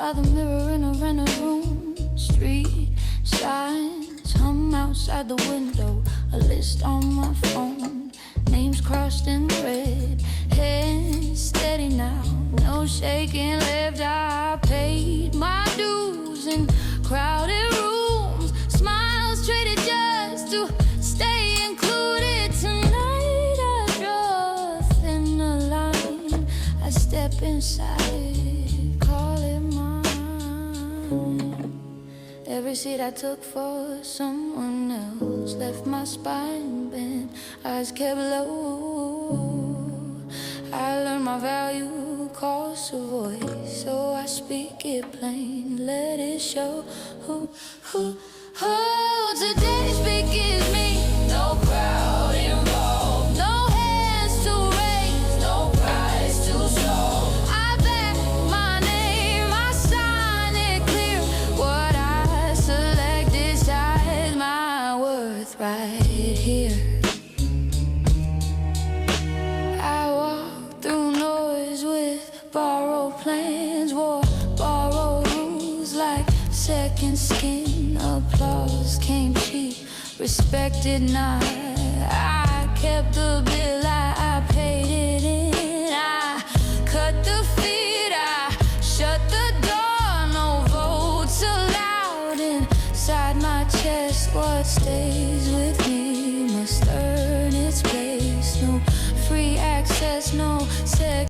by the mirror in a rented room. Street signs hum outside the window. A list on my phone, names crossed in red. Head steady now, no shaking left. I paid my dues in crowded rooms. Smiles traded just to stay included. Tonight I draw a thinner line. I step inside, call it mine. Every seat I took for someone else left my spine bent, eyes kept low. I learned my value costs a voice, so I speak it plain, let it show. Today's speak is me, no crowd involved, no hands to raise, no price to show. I bet my name, I sign it clear. What I select decides my worth right here. I walk through noise with borrowed plans, wore borrowed rules like second skin. Applause came cheap, respected not. I kept the bill, I paid it in. I cut the feed, I shut the door. No votes allowed inside my chest. What stays with me must earn its place. No free access, no sex.